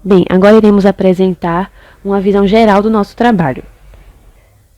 Bem, agora iremos apresentar uma visão geral do nosso trabalho.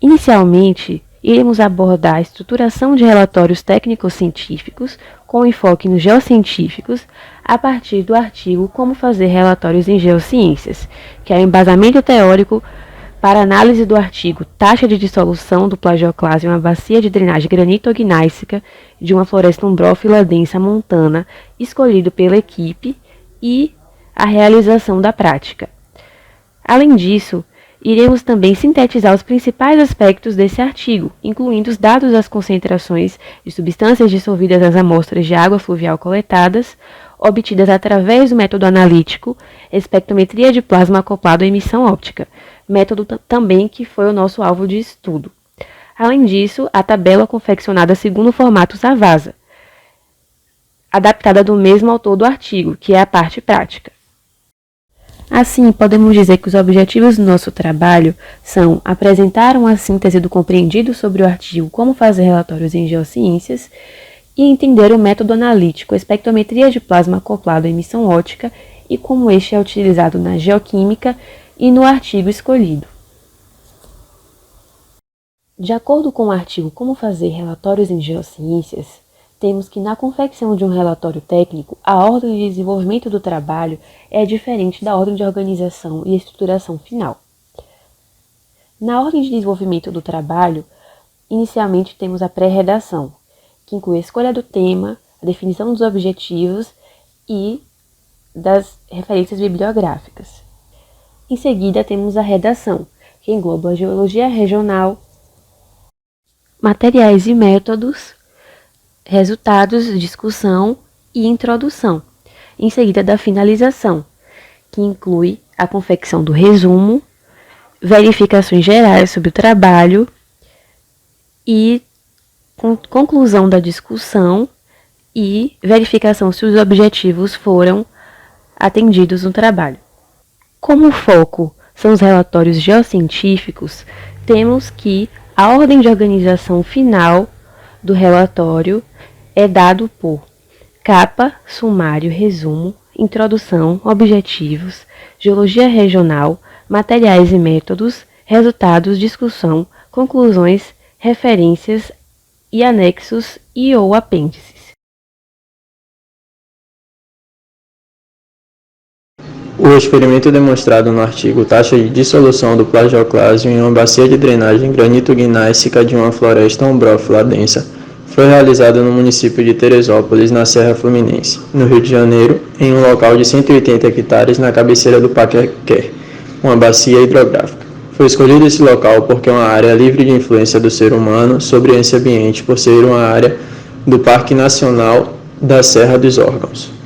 Inicialmente, iremos abordar a estruturação de relatórios técnico-científicos com enfoque nos geocientíficos a partir do artigo Como fazer relatórios em geociências, que é o embasamento teórico para análise do artigo Taxa de dissolução do plagioclase em uma bacia de drenagem granito-gnáisica de uma floresta umbrófila densa montana, escolhido pela equipe, e a realização da prática. Além disso, iremos também sintetizar os principais aspectos desse artigo, incluindo os dados das concentrações de substâncias dissolvidas nas amostras de água fluvial coletadas, obtidas através do método analítico, espectrometria de plasma acoplado à emissão óptica, método também que foi o nosso alvo de estudo. Além disso, a tabela confeccionada segundo o formato Savasa, adaptada do mesmo autor do artigo, que é a parte prática. Assim, podemos dizer que os objetivos do nosso trabalho são apresentar uma síntese do compreendido sobre o artigo Como fazer relatórios em geociências e entender o método analítico, espectrometria de plasma acoplado à emissão óptica e como este é utilizado na geoquímica e no artigo escolhido. De acordo com o artigo Como fazer relatórios em geociências, temos que na confecção de um relatório técnico, a ordem de desenvolvimento do trabalho é diferente da ordem de organização e estruturação final. Na ordem de desenvolvimento do trabalho, inicialmente temos a pré-redação, que inclui a escolha do tema, a definição dos objetivos e das referências bibliográficas. Em seguida, temos a redação, que engloba a geologia regional, materiais e métodos, resultados, discussão e introdução. Em seguida, da finalização, que inclui a confecção do resumo, verificações gerais sobre o trabalho e conclusão da discussão e verificação se os objetivos foram atendidos no trabalho. Como foco são os relatórios geocientíficos, temos que a ordem de organização final do relatório é dado por capa, sumário, resumo, introdução, objetivos, geologia regional, materiais e métodos, resultados, discussão, conclusões, referências e anexos e ou apêndices. O experimento demonstrado no artigo Taxa de dissolução do plagioclásio em uma bacia de drenagem granito-gnáisica de uma floresta umbrófila densa foi realizado no município de Teresópolis, na Serra Fluminense, no Rio de Janeiro, em um local de 180 hectares na cabeceira do Paquequé, uma bacia hidrográfica. Foi escolhido esse local porque é uma área livre de influência do ser humano sobre esse ambiente, por ser uma área do Parque Nacional da Serra dos Órgãos.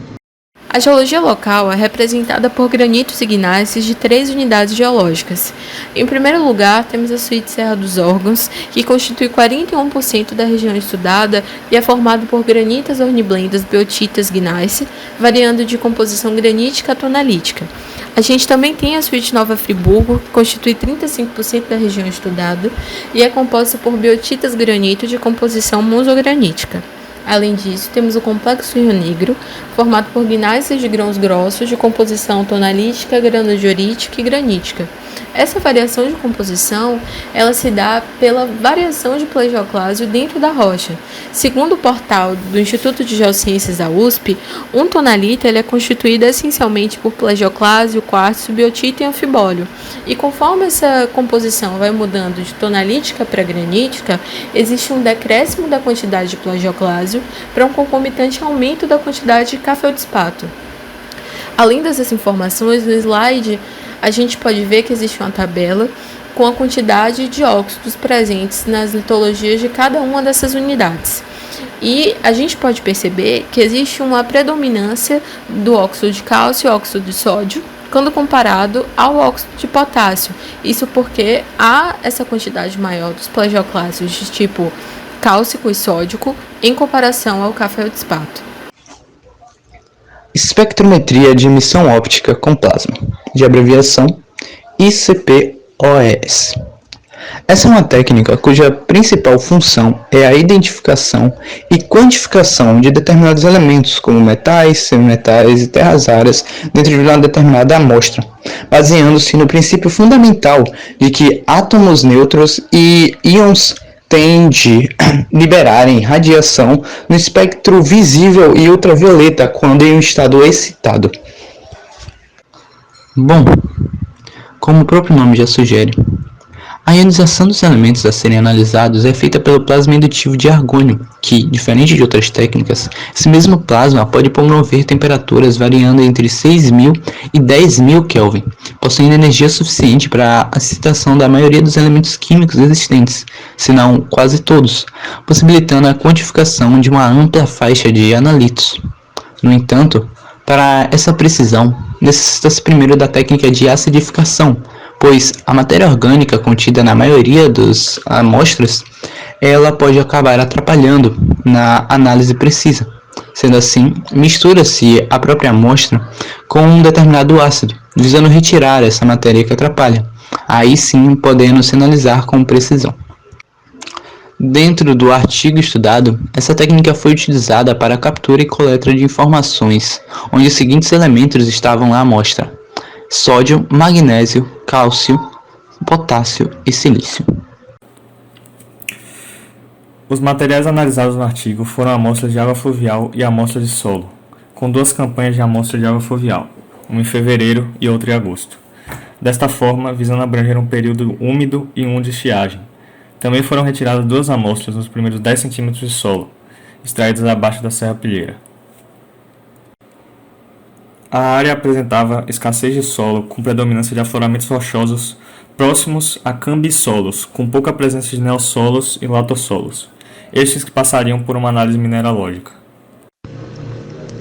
A geologia local é representada por granitos e gnáceos de 3 unidades geológicas. Em primeiro lugar, temos a suíte Serra dos Órgãos, que constitui 41% da região estudada e é formado por granitas horniblendas, biotitas, gnácea, variando de composição granítica a tonalítica. A gente também tem a suíte Nova Friburgo, que constitui 35% da região estudada e é composta por biotitas granito de composição mosogranítica. Além disso, temos o complexo Rio Negro, formado por gnáceas de grãos grossos de composição tonalítica, granodiorítica e granítica. Essa variação de composição, ela se dá pela variação de plagioclásio dentro da rocha. Segundo o portal do Instituto de Geociências da USP, um tonalita ele é constituído essencialmente por plagioclásio, quartzo, biotita e anfibólio. E conforme essa composição vai mudando de tonalítica para granítica, existe um decréscimo da quantidade de plagioclásio para um concomitante aumento da quantidade de cafeodspato. Além dessas informações, no slide a gente pode ver que existe uma tabela com a quantidade de óxidos presentes nas litologias de cada uma dessas unidades. E a gente pode perceber que existe uma predominância do óxido de cálcio e óxido de sódio quando comparado ao óxido de potássio. Isso porque há essa quantidade maior dos plagioclásios de tipo cálcico e sódico em comparação ao cafeodspato. Espectrometria de emissão óptica com plasma, de abreviação ICP-OES. Essa é uma técnica cuja principal função é a identificação e quantificação de determinados elementos, como metais, semimetais e terras raras, dentro de uma determinada amostra, baseando-se no princípio fundamental de que átomos neutros e íons têm de liberarem radiação no espectro visível e ultravioleta quando em um estado excitado. Bom, como o próprio nome já sugere, a ionização dos elementos a serem analisados é feita pelo plasma indutivo de argônio, que, diferente de outras técnicas, esse mesmo plasma pode promover temperaturas variando entre 6.000 e 10.000 Kelvin, possuindo energia suficiente para a excitação da maioria dos elementos químicos existentes, se não quase todos, possibilitando a quantificação de uma ampla faixa de analitos. No entanto, para essa precisão, necessita-se primeiro da técnica de acidificação, pois a matéria orgânica contida na maioria das amostras, ela pode acabar atrapalhando na análise precisa. Sendo assim, mistura-se a própria amostra com um determinado ácido, visando retirar essa matéria que atrapalha, aí sim podendo se analisar com precisão. Dentro do artigo estudado, essa técnica foi utilizada para a captura e coleta de informações, onde os seguintes elementos estavam na amostra: sódio, magnésio, cálcio, potássio e silício. Os materiais analisados no artigo foram amostras de água fluvial e amostras de solo, com 2 campanhas de amostra de água fluvial, uma em fevereiro e outra em agosto. Desta forma, visando abranger um período úmido e um de estiagem. Também foram retiradas 2 amostras nos primeiros 10 cm de solo, extraídas abaixo da Serra Pilheira. A área apresentava escassez de solo, com predominância de afloramentos rochosos próximos a cambisolos, com pouca presença de neossolos e latossolos, estes que passariam por uma análise mineralógica.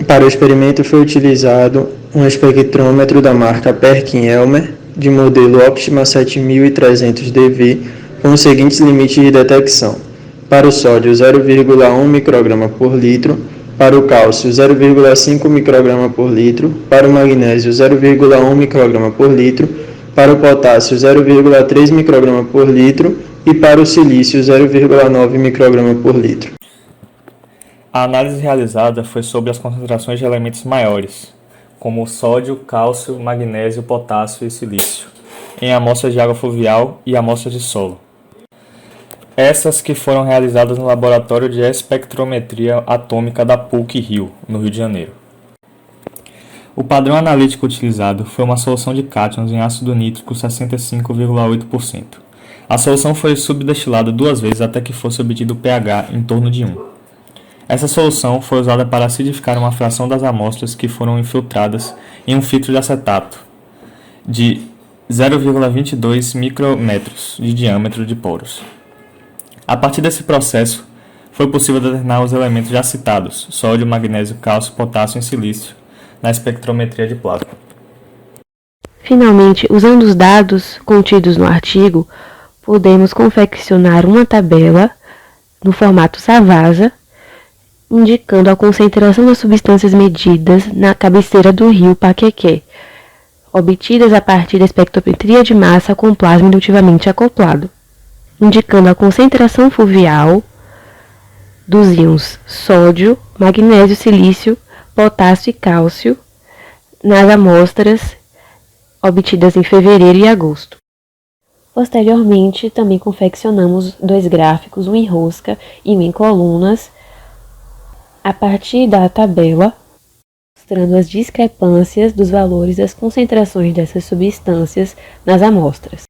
Para o experimento foi utilizado um espectrômetro da marca Perkin-Elmer, de modelo Optima 7300 DV, com os seguintes limites de detecção: para o sódio 0,1 micrograma por litro, para o cálcio 0,5 micrograma por litro, para o magnésio 0,1 micrograma por litro, para o potássio 0,3 micrograma por litro e para o silício 0,9 micrograma por litro. A análise realizada foi sobre as concentrações de elementos maiores, como o sódio, cálcio, magnésio, potássio e silício, em amostras de água fluvial e amostras de solo. Essas que foram realizadas no Laboratório de Espectrometria Atômica da PUC-Rio, no Rio de Janeiro. O padrão analítico utilizado foi uma solução de cátions em ácido nítrico 65,8%. A solução foi subdestilada 2 vezes até que fosse obtido o pH em torno de 1. Essa solução foi usada para acidificar uma fração das amostras que foram infiltradas em um filtro de acetato de 0,22 micrômetros de diâmetro de poros. A partir desse processo, foi possível determinar os elementos já citados, sódio, magnésio, cálcio, potássio e silício, na espectrometria de plasma. Finalmente, usando os dados contidos no artigo, podemos confeccionar uma tabela no formato Savasa, indicando a concentração das substâncias medidas na cabeceira do rio Paquequé, obtidas a partir da espectrometria de massa com plasma indutivamente acoplado, indicando a concentração fluvial dos íons sódio, magnésio, silício, potássio e cálcio nas amostras obtidas em fevereiro e agosto. Posteriormente, também confeccionamos 2 gráficos, um em rosca e um em colunas, a partir da tabela, mostrando as discrepâncias dos valores das concentrações dessas substâncias nas amostras.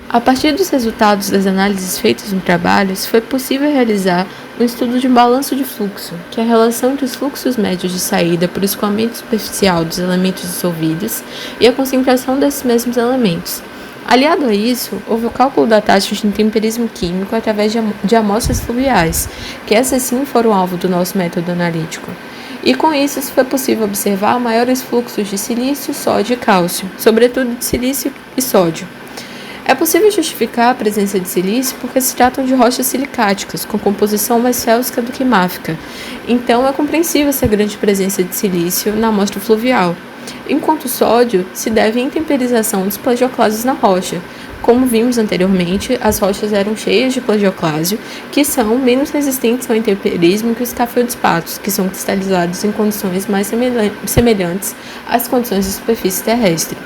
A partir dos resultados das análises feitas no trabalho, foi possível realizar um estudo de balanço de fluxo, que é a relação entre os fluxos médios de saída por escoamento superficial dos elementos dissolvidos e a concentração desses mesmos elementos. Aliado a isso, houve o cálculo da taxa de intemperismo químico através de amostras fluviais, que essas sim foram alvo do nosso método analítico. E com isso foi possível observar maiores fluxos de silício, sódio e cálcio, sobretudo de silício e sódio. É possível justificar a presença de silício porque se tratam de rochas silicáticas, com composição mais félsica do que máfica. Então é compreensível essa grande presença de silício na amostra fluvial. Enquanto o sódio se deve à intemperização dos plagioclases na rocha, Como vimos anteriormente, as rochas eram cheias de plagioclásio, que são menos resistentes ao intemperismo que os cafeldspatos, que são cristalizados em condições mais semelhantes às condições de superfície terrestre.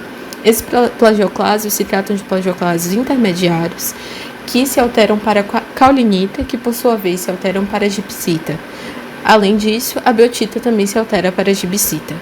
Esses plagioclásios se tratam de plagioclásios intermediários, que se alteram para caulinita, que por sua vez se alteram para gipsita. Além disso, a biotita também se altera para gibsita.